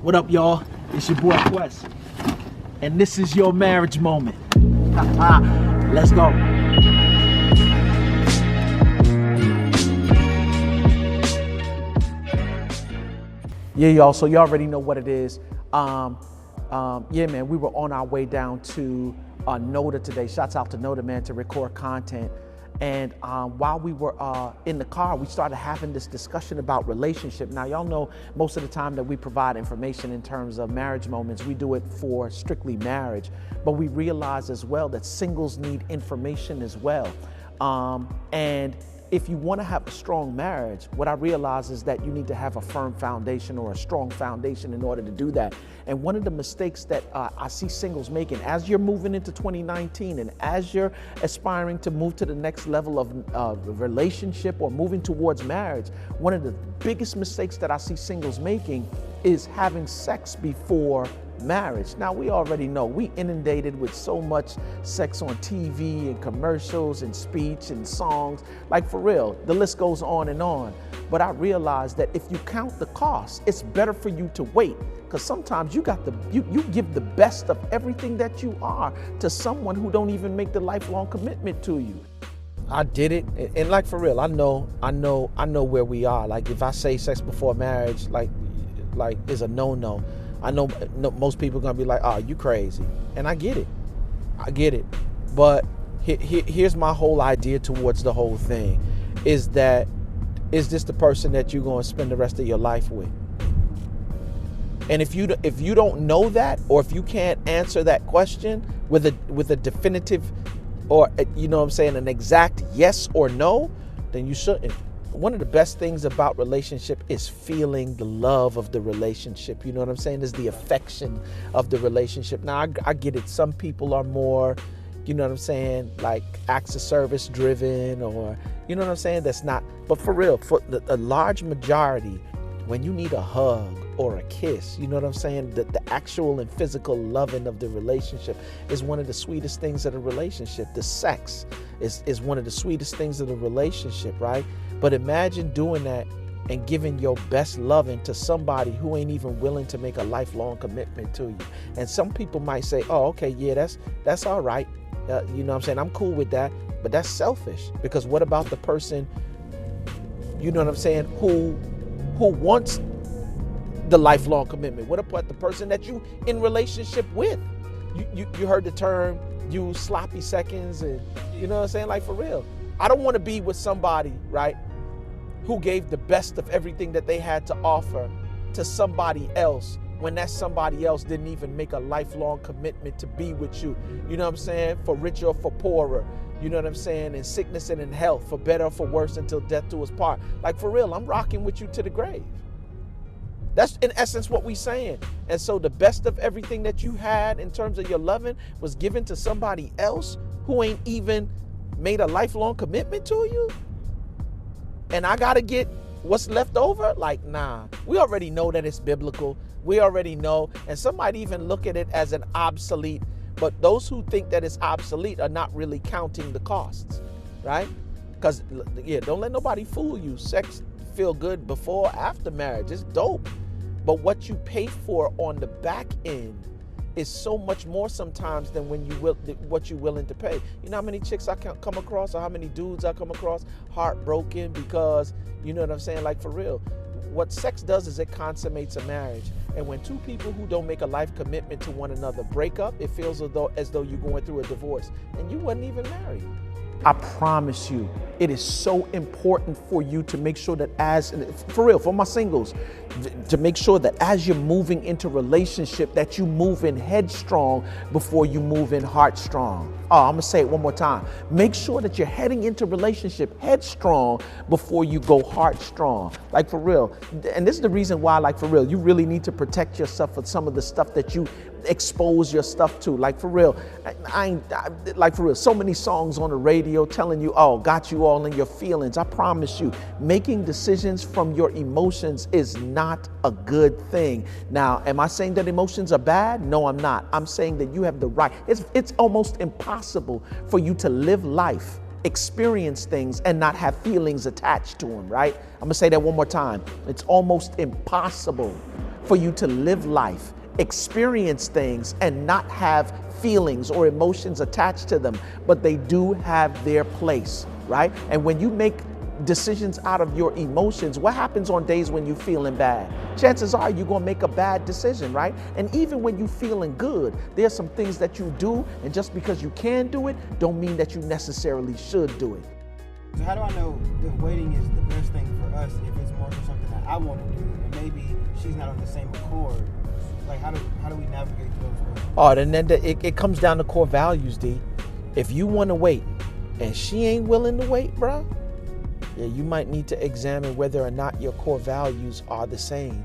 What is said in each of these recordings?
What up, y'all? It's your boy Quest, and this is your marriage moment. Let's go. Yeah, y'all. So you already know what it is. Yeah, man. We were on our way down to Noda today. Shouts out to Noda, man, to record content. And while we were in the car, we started having this discussion about relationship. Now, y'all know most of the time that we provide information in terms of marriage moments, we do it for strictly marriage. But we realize as well that singles need information as well. And if you want to have a strong marriage, what I realize is that you need to have a firm foundation or a strong foundation in order to do that. And one of the mistakes that I see singles making as you're moving into 2019 and as you're aspiring to move to the next level of relationship or moving towards marriage, one of the biggest mistakes that I see singles making is having sex before marriage. Now, we already know we inundated with so much sex on TV and commercials and speech and songs, like for real, the list goes on and on. But I realized that if you count the cost, it's better for you to wait, because sometimes you give the best of everything that you are to someone who don't even make the lifelong commitment to you. I did it, and like for real, I know where we are. Like if I say sex before marriage, like is a no-no. I know most people are gonna be like, "Oh, you crazy," and I get it. But here's my whole idea towards the whole thing: is this the person that you're gonna spend the rest of your life with? And if you don't know that, or if you can't answer that question with a definitive, or you know what I'm saying, an exact yes or no, then you shouldn't. One of the best things about relationship is feeling the love of the relationship. You know what I'm saying? Is the affection of the relationship. Now, I get it. Some people are more, you know what I'm saying, like acts of service driven, or, you know what I'm saying? That's not, but for real, for a large majority, when you need a hug or a kiss, you know what I'm saying? The actual and physical loving of the relationship is one of the sweetest things of a relationship. The sex is one of the sweetest things of the relationship, right? But imagine doing that and giving your best loving to somebody who ain't even willing to make a lifelong commitment to you. And some people might say, "Oh, okay, yeah, that's all right. You know what I'm saying? I'm cool with that." But that's selfish, because what about the person, you know what I'm saying, who wants the lifelong commitment? What about the person that you in relationship with? You heard the term, use sloppy seconds, and you know what I'm saying? Like for real. I don't want to be with somebody, right, who gave the best of everything that they had to offer to somebody else when that somebody else didn't even make a lifelong commitment to be with you. You know what I'm saying? For richer or for poorer. You know what I'm saying? In sickness and in health, for better or for worse, until death do us part. Like for real, I'm rocking with you to the grave. That's in essence what we saying. And so the best of everything that you had in terms of your loving was given to somebody else who ain't even made a lifelong commitment to you, and I gotta get what's left over? Like, nah. We already know that it's biblical. We already know, and some might even look at it as an obsolete, but those who think that it's obsolete are not really counting the costs, right? Because, yeah, don't let nobody fool you. Sex feel good before or after marriage. It's dope. But what you pay for on the back end is so much more sometimes than what you're willing to pay. You know how many chicks I come across, or how many dudes I come across heartbroken because, you know what I'm saying, like for real. What sex does is it consummates a marriage. And when two people who don't make a life commitment to one another break up, it feels as though you're going through a divorce and you wasn't even married. I promise you, it is so important for you to make sure that for real, for my singles, to make sure that as you're moving into relationship, that you move in headstrong before you move in heartstrong. Oh, I'm gonna say it one more time. Make sure that you're heading into relationship headstrong before you go heartstrong. Like for real. And this is the reason why, like for real, you really need to protect yourself from some of the stuff that you expose your stuff to. Like for real, like for real, so many songs on the radio telling you, "Oh, got you all in your feelings." I promise you, making decisions from your emotions is not a good thing. Now, am I saying that emotions are bad? No, I'm not. I'm saying that you have the right. It's almost impossible for you to live life, experience things, and not have feelings attached to them, right? I'm gonna say that one more time. It's almost impossible for you to live life, experience things, and not have feelings or emotions attached to them, but they do have their place, right? And when you make decisions out of your emotions, what happens on days when you're feeling bad? Chances are you're gonna make a bad decision, right? And even when you're feeling good, there's some things that you do, and just because you can do it, don't mean that you necessarily should do it. So how do I know if waiting is the best thing for us if it's more for something that I want to do and maybe she's not on the same accord? Like how do we navigate those ways? Oh, and then it comes down to core values, D. If you want to wait and she ain't willing to wait, bro, yeah, you might need to examine whether or not your core values are the same.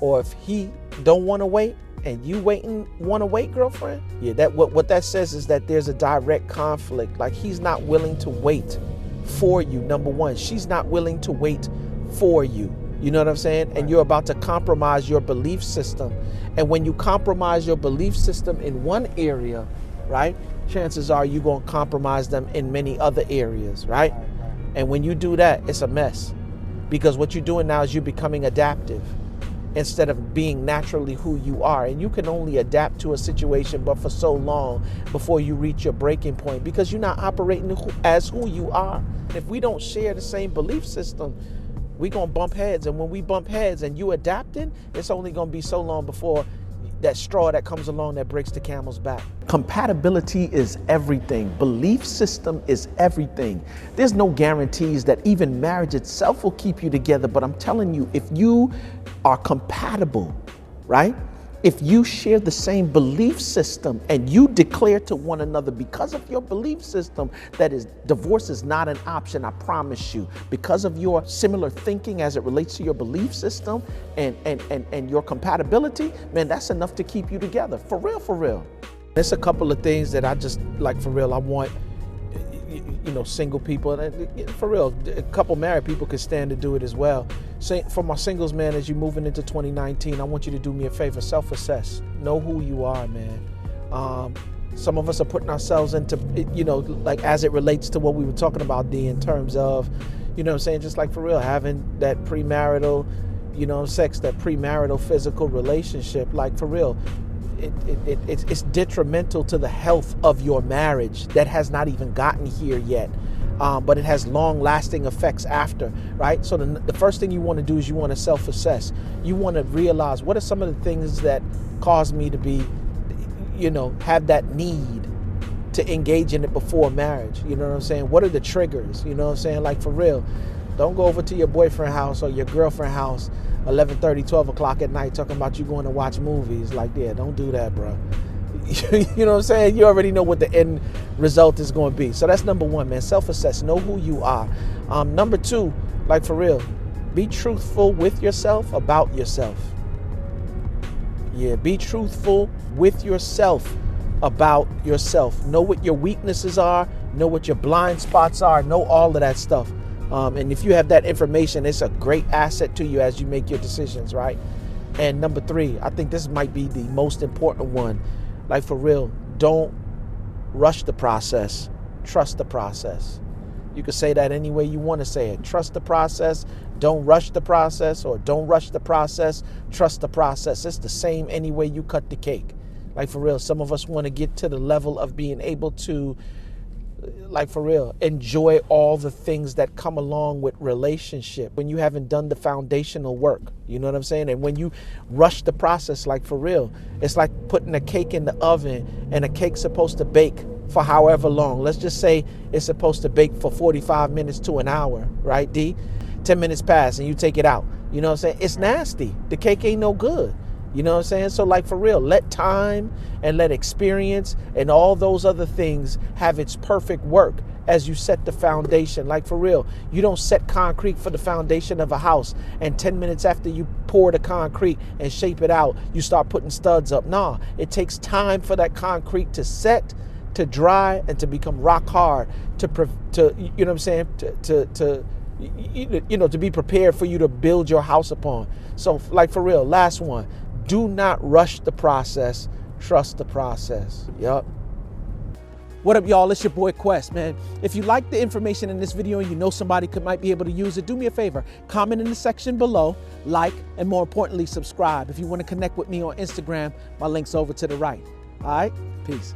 Or if he don't want to wait and you want to wait, girlfriend, yeah, that what that says is that there's a direct conflict. Like he's not willing to wait for you. Number one, she's not willing to wait for you. You know what I'm saying? And you're about to compromise your belief system. And when you compromise your belief system in one area, right, chances are you're going to compromise them in many other areas, right? And when you do that, it's a mess. Because what you're doing now is you're becoming adaptive instead of being naturally who you are. And you can only adapt to a situation but for so long before you reach your breaking point, because you're not operating as who you are. If we don't share the same belief system, we're going to bump heads. And when we bump heads and you adapting, it's only going to be so long before that straw that comes along that breaks the camel's back. Compatibility is everything. Belief system is everything. There's no guarantees that even marriage itself will keep you together. But I'm telling you, if you are compatible, right? If you share the same belief system and you declare to one another because of your belief system that divorce is not an option, I promise you, because of your similar thinking as it relates to your belief system and your compatibility, man, that's enough to keep you together. For real, for real. There's a couple of things that I just, like, for real, I want, you know, single people, and for real, a couple married people could stand to do it as well. For my singles, man, as you're moving into 2019, I want you to do me a favor, self-assess. Know who you are, man. Some of us are putting ourselves into, you know, like as it relates to what we were talking about, D, in terms of, you know what I'm saying, just like for real, having that premarital, you know, sex, that premarital physical relationship, like for real. It's detrimental to the health of your marriage that has not even gotten here yet. But it has long-lasting effects after, right? So the first thing you want to do is you want to self-assess. You want to realize, what are some of the things that cause me to be, you know, have that need to engage in it before marriage? You know what I'm saying? What are the triggers? You know what I'm saying? Like, for real, don't go over to your boyfriend's house or your girlfriend's house 11:30, 12 o'clock at night talking about you going to watch movies. Like, yeah, don't do that, bro. You know what I'm saying? You already know what the end result is going to be. So that's number one, man. Self-assess. Know who you are. Number two, like for real, be truthful with yourself about yourself. Yeah, be truthful with yourself about yourself. Know what your weaknesses are. Know what your blind spots are. Know all of that stuff. And if you have that information, it's a great asset to you as you make your decisions, right? And number three, I think this might be the most important one. Like, for real, don't rush the process. Trust the process. You can say that any way you want to say it. Trust the process. Don't rush the process, or don't rush the process. Trust the process. It's the same any way you cut the cake. Like, for real, some of us want to get to the level of being able to, like, for real, enjoy all the things that come along with relationship when you haven't done the foundational work. You know what I'm saying? And when you rush the process, like, for real, it's like putting a cake in the oven, and a cake's supposed to bake for however long. Let's just say it's supposed to bake for 45 minutes to an hour, right, D? 10 minutes pass and you take it out. You know what I'm saying? It's nasty. The cake ain't no good. You know what I'm saying? So, like, for real, let time and let experience and all those other things have its perfect work as you set the foundation. Like, for real, you don't set concrete for the foundation of a house, and 10 minutes after you pour the concrete and shape it out, you start putting studs up. Nah, it takes time for that concrete to set, to dry, and to become rock hard, to you know what I'm saying, to be prepared for you to build your house upon. So, like, for real, last one. Do not rush the process. Trust the process. Yup. What up, y'all? It's your boy Quest, man. If you like the information in this video and you know somebody might be able to use it, do me a favor. Comment in the section below, like, and more importantly, subscribe. If you want to connect with me on Instagram, my link's over to the right. All right? Peace.